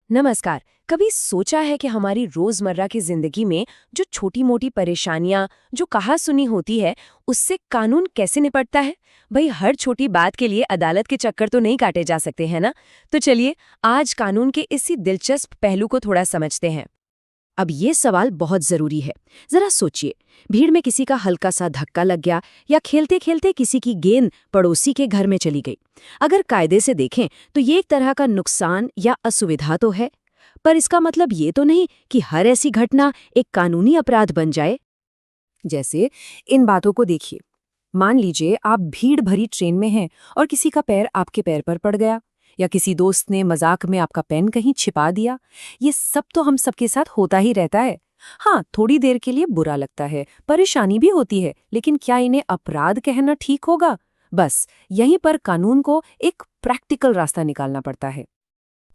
नमस्कार। कभी सोचा है कि हमारी रोजमर्रा की जिंदगी में जो छोटी मोटी परेशानियां जो कहा सुनी होती है, उससे कानून कैसे निपटता है? भाई, हर छोटी बात के लिए अदालत के चक्कर तो नहीं काटे जा सकते हैं ना। तो चलिए आज कानून के इसी दिलचस्प पहलू को थोड़ा समझते हैं। अब ये सवाल बहुत जरूरी है। जरा सोचिए, भीड़ में किसी का हल्का सा धक्का लग गया या खेलते खेलते किसी की गेंद पड़ोसी के घर में चली गई। अगर कायदे से देखें तो ये एक तरह का नुकसान या असुविधा तो है, पर इसका मतलब ये तो नहीं कि हर ऐसी घटना एक कानूनी अपराध बन जाए। जैसे इन बातों को देखिए। मान लीजिए आप भीड़ भरी ट्रेन में हैं और किसी का पैर आपके पैर पर पड़ गया, या किसी दोस्त ने मजाक में आपका पेन कहीं छिपा दिया। ये सब तो हम सबके साथ होता ही रहता है। हाँ, थोड़ी देर के लिए बुरा लगता है, परेशानी भी होती है, लेकिन क्या इन्हें अपराध कहना ठीक होगा? बस यहीं पर कानून को एक प्रैक्टिकल रास्ता निकालना पड़ता है।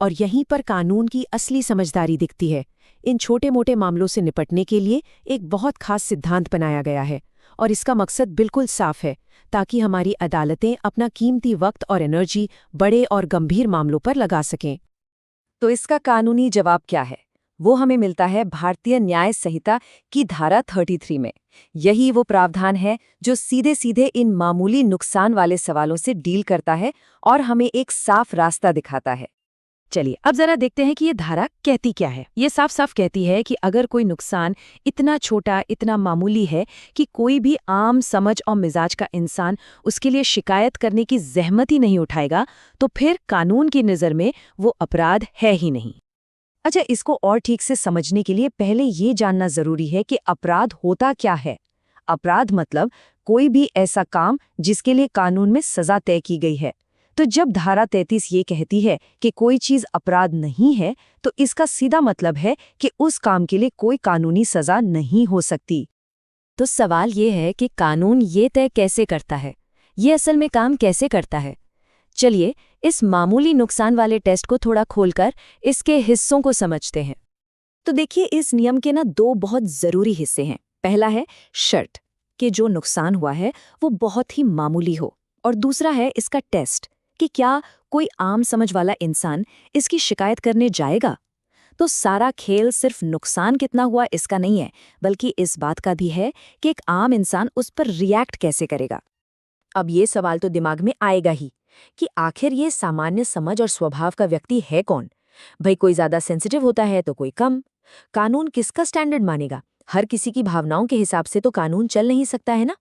और यहीं पर कानून की असली समझदारी दिखती है। इन छोटे मोटे मामलों से निपटने के लिए एक बहुत खास सिद्धांत बनाया गया है, और इसका मकसद बिल्कुल साफ है, ताकि हमारी अदालतें अपना कीमती वक्त और एनर्जी बड़े और गंभीर मामलों पर लगा सकें। तो इसका कानूनी जवाब क्या है? वो हमें मिलता है भारतीय न्याय संहिता की धारा 33 में। यही वो प्रावधान है जो सीधे सीधे इन मामूली नुकसान वाले सवालों से डील करता है और हमें एक साफ रास्ता दिखाता है। चलिए अब जरा देखते हैं कि ये धारा कहती क्या है। ये साफ साफ कहती है कि अगर कोई नुकसान इतना छोटा, इतना मामूली है कि कोई भी आम समझ और मिजाज का इंसान उसके लिए शिकायत करने की जहमत ही नहीं उठाएगा, तो फिर कानून की नज़र में वो अपराध है ही नहीं। अच्छा, इसको और ठीक से समझने के लिए पहले ये जानना जरूरी है कि अपराध होता क्या है। अपराध मतलब कोई भी ऐसा काम जिसके लिए कानून में सजा तय की गई है। तो जब धारा 33 ये कहती है कि कोई चीज अपराध नहीं है, तो इसका सीधा मतलब है कि उस काम के लिए कोई कानूनी सजा नहीं हो सकती। तो सवाल ये है कि कानून ये तय कैसे करता है, ये असल में काम कैसे करता है। चलिए इस मामूली नुकसान वाले टेस्ट को थोड़ा खोलकर इसके हिस्सों को समझते हैं। तो देखिए, इस नियम के ना दो बहुत जरूरी हिस्से हैं। पहला है शर्त कि जो नुकसान हुआ है वो बहुत ही मामूली हो, और दूसरा है इसका टेस्ट कि क्या कोई आम समझ वाला इंसान इसकी शिकायत करने जाएगा। तो सारा खेल सिर्फ नुकसान कितना हुआ इसका नहीं है, बल्कि इस बात का भी है कि एक आम इंसान उस पर रिएक्ट कैसे करेगा। अब ये सवाल तो दिमाग में आएगा ही कि आखिर ये सामान्य समझ और स्वभाव का व्यक्ति है कौन। भाई, कोई ज्यादा सेंसिटिव होता है तो कोई कम। कानून किसका स्टैंडर्ड मानेगा? हर किसी की भावनाओं के हिसाब से तो कानून चल नहीं सकता है ना।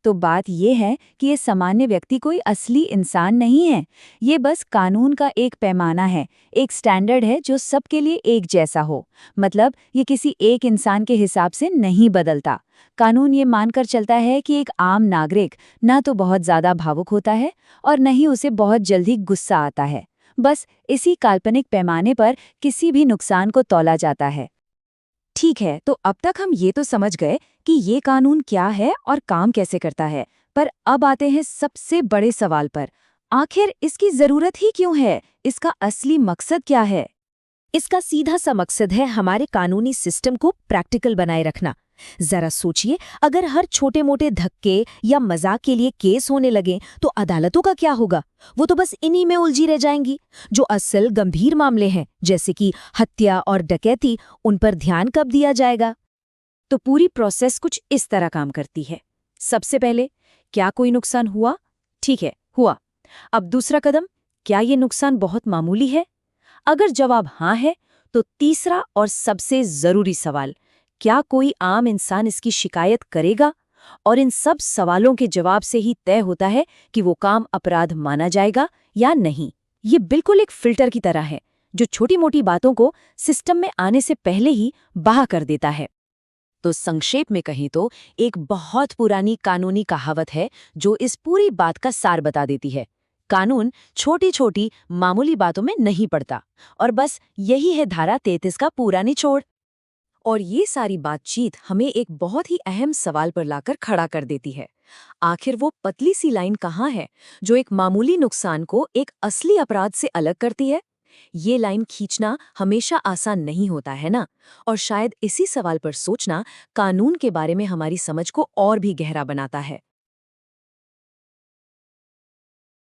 तो बात ये है कि ये सामान्य व्यक्ति कोई असली इंसान नहीं है। ये बस कानून का एक पैमाना है, एक स्टैंडर्ड है जो सबके लिए एक जैसा हो। मतलब ये किसी एक इंसान के हिसाब से नहीं बदलता। कानून ये मानकर चलता है कि एक आम नागरिक ना तो बहुत ज्यादा भावुक होता है और न ही उसे बहुत जल्दी गुस्सा आता है। बस इसी काल्पनिक पैमाने पर किसी भी नुकसान को तौला जाता है। ठीक है, तो अब तक हम ये तो समझ गए कि ये कानून क्या है और काम कैसे करता है। पर अब आते हैं सबसे बड़े सवाल पर। आखिर इसकी जरूरत ही क्यों है? इसका असली मकसद क्या है? इसका सीधा सा मकसद है हमारे कानूनी सिस्टम को प्रैक्टिकल बनाए रखना। जरा सोचिए, अगर हर छोटे मोटे धक्के या मजाक के लिए केस होने लगे तो अदालतों का क्या होगा? वो तो बस इन्हीं में उलझी रह जाएंगी। जो असल गंभीर मामले हैं, जैसे कि हत्या और डकैती, उन पर ध्यान कब दिया जाएगा? तो पूरी प्रोसेस कुछ इस तरह काम करती है। सबसे पहले, क्या कोई नुकसान हुआ? ठीक है, हुआ। अब दूसरा कदम, क्या ये नुकसान बहुत मामूली है? अगर जवाब हाँ है, तो तीसरा और सबसे जरूरी सवाल, क्या कोई आम इंसान इसकी शिकायत करेगा? और इन सब सवालों के जवाब से ही तय होता है कि वो काम अपराध माना जाएगा या नहीं। ये बिल्कुल एक फिल्टर की तरह है, जो छोटी मोटी बातों को सिस्टम में आने से पहले ही बहा कर देता है। तो संक्षेप में कहें तो एक बहुत पुरानी कानूनी कहावत है जो इस पूरी बात का सार बता देती है। कानून छोटी छोटी मामूली बातों में नहीं पड़ता, और बस यही है धारा 33 का पूरा निचोड़। और ये सारी बातचीत हमें एक बहुत ही अहम सवाल पर लाकर खड़ा कर देती है। आखिर वो पतली सी लाइन कहाँ है जो एक मामूली नुकसान को एक असली अपराध से अलग करती है? ये लाइन खींचना हमेशा आसान नहीं होता है ना। और शायद इसी सवाल पर सोचना कानून के बारे में हमारी समझ को और भी गहरा बनाता है।